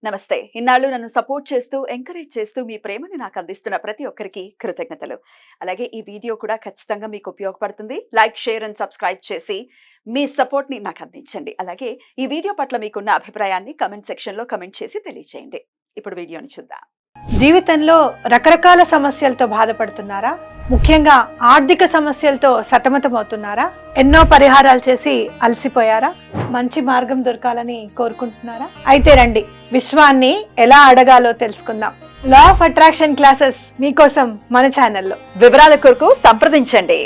నమస్తే. ఇన్నాళ్ళు నన్ను సపోర్ట్ చేస్తూ, ఎంకరేజ్ చేస్తూ మీ ప్రేమని నాకు అందిస్తున్న ప్రతి ఒక్కరికి కృతజ్ఞతలు. అలాగే ఈ వీడియో కూడా ఖచ్చితంగా మీకు ఉపయోగపడుతుంది. లైక్, షేర్ అండ్ సబ్స్క్రైబ్ చేసి మీ సపోర్ట్‌ని నాకు అందించండి. అలాగే ఈ వీడియో పట్ల మీకున్న అభిప్రాయాన్ని కామెంట్ సెక్షన్‌లో కామెంట్ చేసి తెలియజేయండి. ఇప్పుడు వీడియోని చూద్దాం. జీవితంలో రకరకాల సమస్యలతో బాధపడుతున్నారా? ముఖ్యంగా ఆర్థిక సమస్యలతో సతమతమవుతున్నారా? ఎన్నో పరిహారాలు చేసి అలసిపోయారా? మంచి మార్గం దొరకాలని కోరుకుంటున్నారా? అయితే రండి, విశ్వాన్ని ఎలా అడగాలో తెలుసుకుందాం. లా ఆఫ్ అట్రాక్షన్ క్లాసెస్ మీకోసం మన ఛానల్లో. వివరాల కొరకు సంప్రదించండి.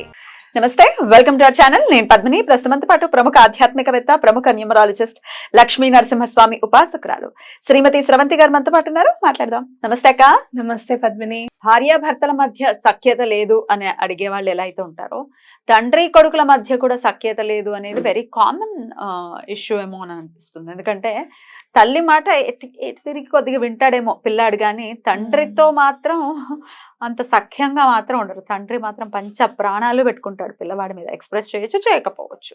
నమస్తే, వెల్కమ్ టు అవర్ ఛానల్. నేను పద్మిని. ప్రస్తుతంతో పాటు ప్రముఖ ఆధ్యాత్మికవేత్త, ప్రముఖ న్యూమరాలజిస్ట్, లక్ష్మీ నరసింహస్వామి ఉపాసకురాలు శ్రీమతి స్రవంతి గారు మనతో పాటు ఉన్నారు. మాట్లాడదాం. నమస్తే అక్క. నమస్తే పద్మిని. భార్యాభర్తల మధ్య సఖ్యత లేదు అని అడిగే వాళ్ళు ఎలా అయితే ఉంటారో, తండ్రి కొడుకుల మధ్య కూడా సఖ్యత లేదు అనేది వెరీ కామన్ ఇష్యూ ఏమో అని అనిపిస్తుంది. ఎందుకంటే తల్లి మాట తిరిగి కొద్దిగా వింటాడేమో పిల్లాడు, కానీ తండ్రితో మాత్రం అంత సఖ్యంగా మాత్రం ఉండరు. తండ్రి మాత్రం పంచ ప్రాణాలు పెట్టుకుంటాడు పిల్లవాడి మీద. ఎక్స్ప్రెస్ చేయొచ్చు, చేయకపోవచ్చు,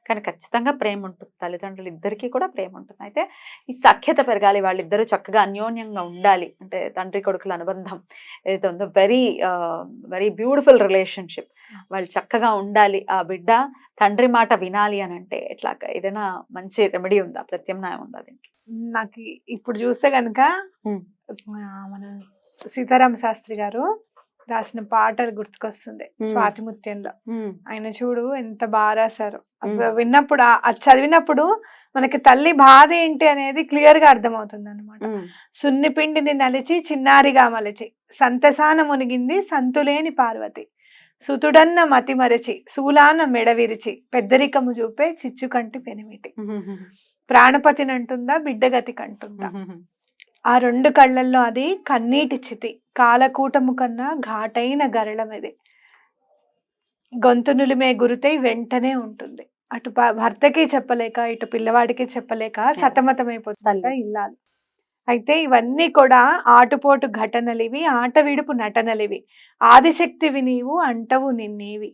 కానీ ఖచ్చితంగా ప్రేమ ఉంటుంది. తల్లిదండ్రులు ఇద్దరికీ కూడా ప్రేమ ఉంటుంది. అయితే ఈ సఖ్యత పెరగాలి, వాళ్ళిద్దరూ చక్కగా అన్యోన్యంగా ఉండాలి. అంటే తండ్రి కొడుకుల అనుబంధం ఏదైతే ఉందో వెరీ బ్యూటిఫుల్ రిలేషన్షిప్. వాళ్ళు చక్కగా ఉండాలి. ఆ బిడ్డ తండ్రి మాట వినాలి అని అంటే ఎట్లా? ఏదైనా మంచి రెమెడీ ఉందా, ప్రత్యామ్నాయం ఉందా దీనికి? నాకు ఇప్పుడు చూస్తే కనుక మన సీతారామ శాస్త్రి గారు రాసిన పాటలు గుర్తుకొస్తుంది. స్వాతిముత్యంలో ఆయన చూడు ఎంత బాగా రాశారు. విన్నప్పుడు అది చదివినప్పుడు మనకి తల్లి బాధ ఏంటి అనేది క్లియర్ గా అర్థమవుతుంది అనమాట. సున్ని పిండిని నలిచి చిన్నారిగా మలిచి సంతసాన మునిగింది సంతులేని పార్వతి, సుతుడన్న మతి మరచి శూలాన మెడ విరిచి పెద్దరికము చూపే చిచ్చుకంటి పెనిమిటి, ప్రాణపతినంటుందా బిడ్డగతి కంటుందా, ఆ రెండు కళ్ళల్లో అది కన్నీటి చితి, కాలకూటము కన్నా ఘాటైన గరళమిది, గొంతునులిమే గురుతై వెంటనే ఉంటుంది. అటు భర్తకి చెప్పలేక ఇటు పిల్లవాడికి చెప్పలేక సతమతమైపోతుందంట ఇల్లాలు. అయితే ఇవన్నీ కూడా ఆటుపోటు ఘటనలివి, ఆట విడుపు నటనలివి, ఆదిశక్తివి నీవు అంటవు నిన్నేవి,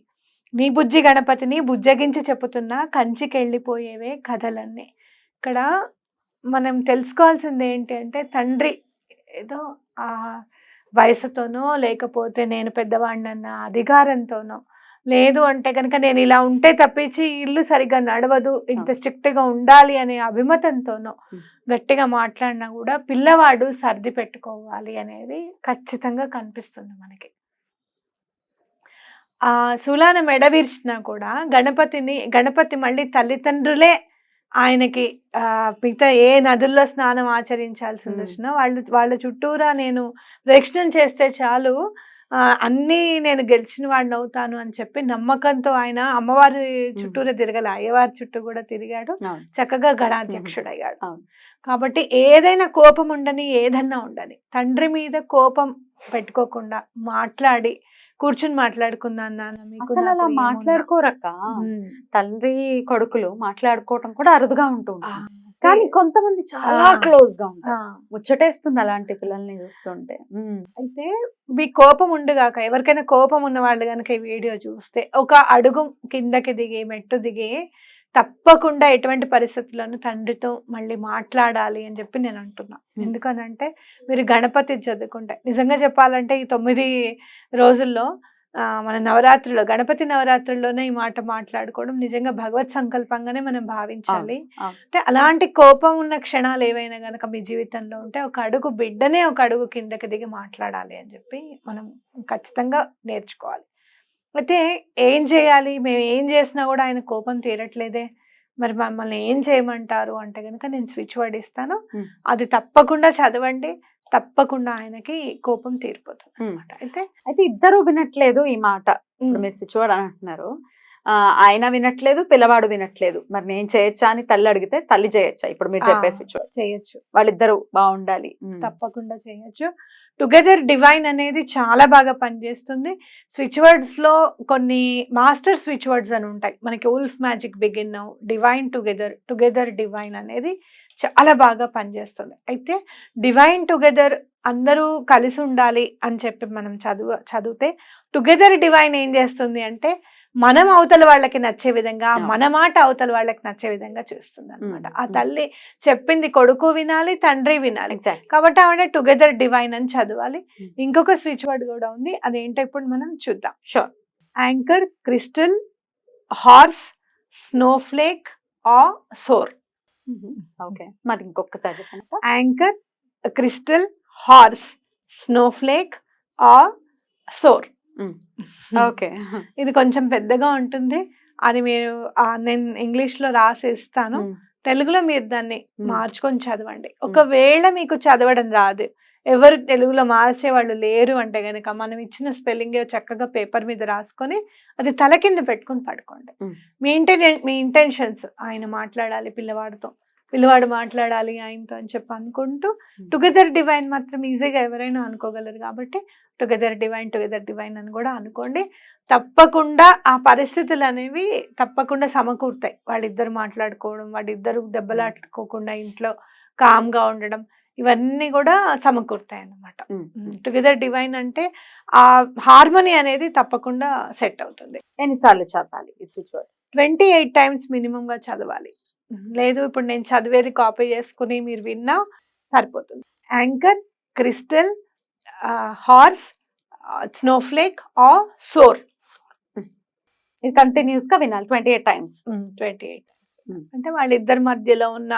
నీ బుజ్జి గణపతిని బుజ్జగించి చెప్పుతున్నా కంచికెళ్ళిపోయేవే కథలన్నీ. ఇక్కడ మనం తెలుసుకోవాల్సింది ఏంటి అంటే, తండ్రి ఏదో ఆ వయసుతోనో లేకపోతే నేను పెద్దవాడినన్న అధికారంతోనో, లేదు అంటే కనుక నేను ఇలా ఉంటే తప్పించి ఇల్లు సరిగ్గా నడవదు, ఇంత స్ట్రిక్ట్గా ఉండాలి అనే అభిమతంతోనో గట్టిగా మాట్లాడినా కూడా పిల్లవాడు సర్ది పెట్టుకోవాలి అనేది ఖచ్చితంగా కనిపిస్తుంది మనకి. ఆ శూలాన మెడవిర్చినా కూడా గణపతి మళ్ళీ తల్లిదండ్రులే ఆయనకి మిగతా ఏ నదుల్లో స్నానం ఆచరించాల్సింది వచ్చినా వాళ్ళ చుట్టూరా నేను ప్రదక్షిణం చేస్తే చాలు, అన్నీ నేను గెలిచిన వాడిని అవుతాను అని చెప్పి నమ్మకంతో ఆయన అమ్మవారి చుట్టూరా తిరగలే, అయ్యవారి చుట్టూ కూడా తిరిగాడు, చక్కగా గణాధ్యక్షుడయ్యాడు. కాబట్టి ఏదైనా కోపం ఉండని, ఏదన్నా ఉండని, తండ్రి మీద కోపం పెట్టుకోకుండా మాట్లాడి కూర్చుని మాట్లాడుకుందాం నాన్న, అసలు అలా మాట్లాడుకోరక్క. తండ్రి కొడుకులు మాట్లాడుకోవటం కూడా అరుదుగా ఉంటుంది, కానీ కొంతమంది చాలా క్లోజ్ గా ఉంటారు. ముచ్చటేస్తుంది అలాంటి పిల్లల్ని చూస్తుంటే. అయితే మీ కోపం ఉండగాక, ఎవరికైనా కోపం ఉన్న వాళ్ళు కనుక ఈ వీడియో చూస్తే ఒక అడుగు కిందకి దిగి మెట్టు దిగి తప్పకుండా ఎటువంటి పరిస్థితుల్లోనూ తండ్రితో మళ్ళీ మాట్లాడాలి అని చెప్పి నేను అంటున్నా. ఎందుకనంటే మీరు గణపతి చదువుకుంటే, నిజంగా చెప్పాలంటే ఈ 9 రోజుల్లో మన నవరాత్రుల్లో, గణపతి నవరాత్రుల్లోనే ఈ మాట మాట్లాడుకోవడం నిజంగా భగవత్ సంకల్పంగానే మనం భావించాలి. అంటే అలాంటి కోపం ఉన్న క్షణాలు ఏవైనా గనక మీ జీవితంలో ఉంటే ఒక అడుగు కిందకి దిగి మాట్లాడాలి అని చెప్పి మనం ఖచ్చితంగా నేర్చుకోవాలి. అయితే ఏం చేయాలి? మేము ఏం చేసినా కూడా ఆయన కోపం తీరట్లేదే, మరి మమ్మల్ని ఏం చేయమంటారు అంటే కనుక నేను స్విచ్ వర్డ్ ఇస్తాను, అది తప్పకుండా చదవండి, తప్పకుండా ఆయనకి కోపం తీరిపోతుంది అనమాట. అయితే ఇద్దరు వినట్లేదు ఈ మాట. ఇప్పుడు మీరు స్విచ్ వర్డ్ అని అంటున్నారు, ఆయన వినట్లేదు, పిల్లవాడు వినట్లేదు, మరి నేను చేయొచ్చా అని తల్లి అడిగితే తల్లి చేయొచ్చా? ఇప్పుడు మీరు చెప్పే స్విచ్ వర్డ్ చేయొచ్చు, వాళ్ళిద్దరు బాగుండాలి, తప్పకుండా చేయొచ్చు. టుగెదర్ డివైన్ అనేది చాలా బాగా పనిచేస్తుంది. స్విచ్ వర్డ్స్ లో కొన్ని మాస్టర్ స్విచ్ వర్డ్స్ అని ఉంటాయి మనకి. Wolf magic begin now, divine together divine అనేది చాలా బాగా పనిచేస్తుంది. అయితే డివైన్ టుగెదర్ అందరూ కలిసి ఉండాలి అని చెప్పి మనం చదివితే టుగెదర్ డివైన్ ఏం చేస్తుంది అంటే మనం అవతల వాళ్ళకి నచ్చే విధంగా, అవును. మన మాట అవతల వాళ్ళకి నచ్చే విధంగా చేస్తుంది అనమాట. ఆ ఉమ్. తల్లి చెప్పింది కొడుకు వినాలి, తండ్రి వినాలి. ఎగ్జాక్ట్. కాబట్టి ఆవిడ టుగెదర్ డివైన్ అని చదవాలి. ఉమ్. ఇంకొక స్విచ్ వర్డ్ కూడా ఉంది, అదేంటో ఇప్పుడు మనం చూద్దాం. Sure. Anchor, crystal, horse, snowflake or soar. Okay, మరి ఇంకొకసారి చెప్పండి. Anchor, crystal, horse, snowflake or soar. Okay. ఇది కొంచెం పెద్దగా ఉంటుంది, అది మీరు నేను ఇంగ్లీష్ లో రాసేస్తాను, తెలుగులో మీరు దాన్ని మార్చుకొని చదవండి. ఒకవేళ మీకు చదవడం రాదు, ఎవరు తెలుగులో మార్చే వాళ్ళు లేరు అంటే గనక మనం ఇచ్చిన స్పెల్లింగ్ చక్కగా పేపర్ మీద రాసుకొని అది తల కింద పెట్టుకొని పడుకోండి. మీ ఇంటెన్షన్స్, ఆయన మాట్లాడాలి పిల్లవాడితో, పిల్లవాడు మాట్లాడాలి ఆయనతో అని చెప్పి అనుకుంటూ టుగెదర్ డివైన్ మాత్రం ఈజీగా ఎవరైనా అనుకోగలరు. కాబట్టి టుగెదర్ డివైన్ అని కూడా అనుకోండి. తప్పకుండా ఆ పరిస్థితులు అనేవి తప్పకుండా సమకూరుతాయి. వాళ్ళిద్దరు మాట్లాడుకోవడం, వాళ్ళిద్దరు దెబ్బలాడుకోకుండా ఇంట్లో కామ్గా ఉండడం, ఇవన్నీ కూడా సమకూరుతాయి అన్నమాట. టుగెదర్ డివైన్ అంటే ఆ హార్మనీ అనేది తప్పకుండా సెట్ అవుతుంది. ఎన్నిసార్లు చదవాలి ఈ స్విచ్ వర్డ్? 28 టైమ్స్ మినిమం గా చదవాలి. లేదు ఇప్పుడు నేను చదివేది కాపీ చేసుకుని మీరు విన్నా సరిపోతుంది. Anchor, crystal, horse, snowflake or soar. ఇది కంటిన్యూస్ గా వినాలి 28 టైమ్స్. 28 అంటే వాళ్ళిద్దరి మధ్యలో ఉన్న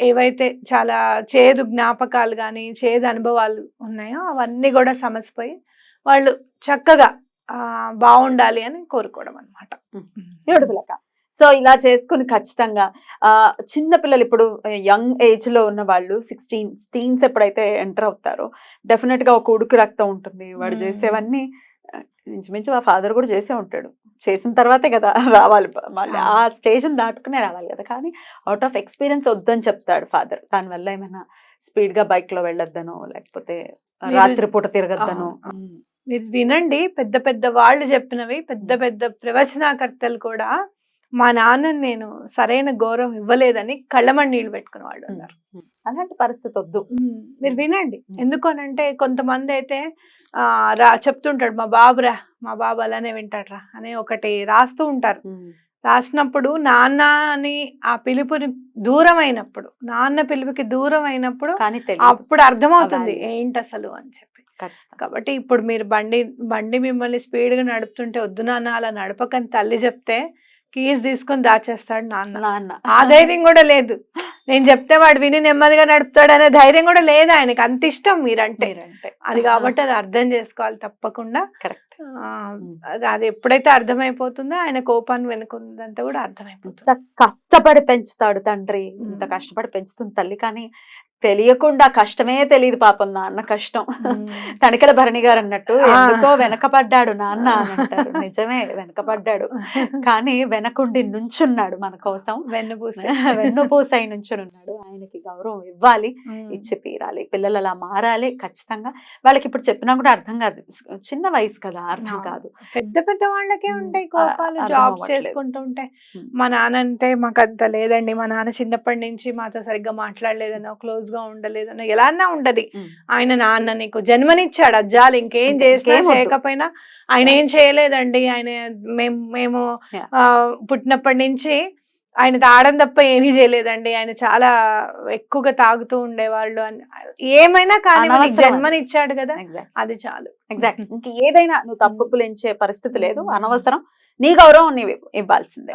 ఏవైతే చాలా చేదు జ్ఞాపకాలు కానీ చేదు అనుభవాలు ఉన్నాయో అవన్నీ కూడా సమసిపోయి వాళ్ళు చక్కగా బాగుండాలి అని కోరుకోవడం అనమాట. బ్యూటిఫుల్ అక్క. సో ఇలా చేసుకుని ఖచ్చితంగా చిన్న పిల్లలు ఇప్పుడు యంగ్ ఏజ్ లో ఉన్న వాళ్ళు 16 టీన్స్ ఎప్పుడైతే ఎంటర్ అవుతారో డెఫినెట్ గా ఒక ఉడుకు రక్తం ఉంటుంది. వాడు చేసేవన్నీ ఇంచుమించు మా ఫాదర్ కూడా చేసే ఉంటాడు, చేసిన తర్వాతే కదా రావాలి, మళ్ళీ ఆ స్టేజ్ దాటుకునే రావాలి కదా. కానీ అవుట్ ఆఫ్ ఎక్స్పీరియన్స్ వద్దని చెప్తాడు ఫాదర్. దానివల్ల ఏమైనా స్పీడ్ గా బైక్ లో వెళ్ళొద్దనో లేకపోతే రాత్రిపూట తిరగద్దనో. మీరు వినండి, పెద్ద పెద్ద వాళ్ళు చెప్పినవి, పెద్ద పెద్ద ప్రవచనాకర్తలు కూడా మా నాన్నని నేను సరైన గౌరవం ఇవ్వలేదని కళ్ళమని నీళ్ళు పెట్టుకునే వాళ్ళు ఉన్నారు. అలాంటి పరిస్థితి వద్దు. మీరు వినండి, ఎందుకనంటే కొంతమంది అయితే చెప్తుంటాడు మా బాబు అలానే వింటాడ్రా అని ఒకటి రాస్తూ ఉంటారు. రాసినప్పుడు నాన్న అని ఆ పిలుపుని దూరం అయినప్పుడు, నాన్న పిలుపుకి దూరం అయినప్పుడు అప్పుడు అర్థమవుతుంది ఏంటి అసలు అని చెప్పి. కాబట్టి ఇప్పుడు మీరు బండి మిమ్మల్ని స్పీడ్ గా నడుపుతుంటే వద్దు నాన్న అలా నడపకని తల్లి చెప్తే కీస్ తీసుకొని దాచేస్తాడు నాన్న. ఆ ధైర్యం కూడా లేదు. నేను చెప్తే వాడు విని నెమ్మదిగా నడుపుతాడు అనే ధైర్యం కూడా లేదు ఆయనకి, అంత ఇష్టం మీరంటే. అది కాబట్టి అది అర్థం చేసుకోవాలి తప్పకుండా. కరెక్ట్. అది ఎప్పుడైతే అర్థమైపోతుందో ఆయన కోపాన్ని వెనుకుందంతా కూడా అర్థమైపోతుంది. కష్టపడి పెంచుతాడు తండ్రి, ఇంత కష్టపడి పెంచుతుంది తల్లి, కానీ తెలియకుండా కష్టమే తెలియదు పాపం నాన్న కష్టం. తనికల భరణి గారు అన్నట్టు ఎందుకో వెనకబడ్డాడు నాన్న అని అంటారు. నిజమే వెనకబడ్డాడు, కానీ వెనకుండి నుంచున్నాడు మన కోసం, వెన్నుపూసై నుంచున్నాడు. ఆయనకి గౌరవం ఇవ్వాలి, ఇచ్చి తీరాలి. పిల్లలు అలా మారాలి ఖచ్చితంగా. వాళ్ళకి ఇప్పుడు చెప్పినా కూడా అర్థం కాదు, చిన్న వయసు కదా, అర్థం కాదు. పెద్ద పెద్ద వాళ్ళకే ఉంటాయి కోపాలు, జాబ్ చేసుకుంటూ ఉంటే. మా నాన్న అంటే మాకు అంత లేదండి, మా నాన్న చిన్నప్పటి నుంచి మాతో సరిగ్గా మాట్లాడలేదనో, క్లోజ్ గా ఉండలేదనో, ఎలా అన్నా ఉండదు. ఆయన నాన్న నీకు జన్మనిచ్చాడు అజ్జాలు, ఇంకేం చేసినా చేయకపోయినా ఆయన ఏం చేయలేదండి. ఆయన మేము పుట్టినప్పటి నుంచి ఆయన తాగడం తప్ప ఏమీ చేయలేదండి, ఆయన చాలా ఎక్కువగా తాగుతూ ఉండేవాళ్ళు అని. ఏమైనా కానీ జన్మనిచ్చాడు కదా, అది చాలు. ఎగ్జాక్ట్. ఇంక ఏదైనా నువ్వు తప్పులేంచే పరిస్థితి లేదు, అనవసరం. నీ గౌరవం నీవు ఇవ్వాల్సిందే.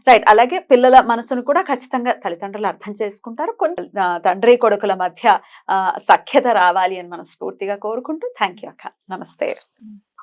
రైట్. అలాగే పిల్లల మనసును కూడా ఖచ్చితంగా తల్లిదండ్రులు అర్థం చేసుకుంటారు. కొంచెం తండ్రి కొడుకుల మధ్య సఖ్యత రావాలి అని మనస్ఫూర్తిగా కోరుకుంటూ థ్యాంక్ యూ అక్క. నమస్తే.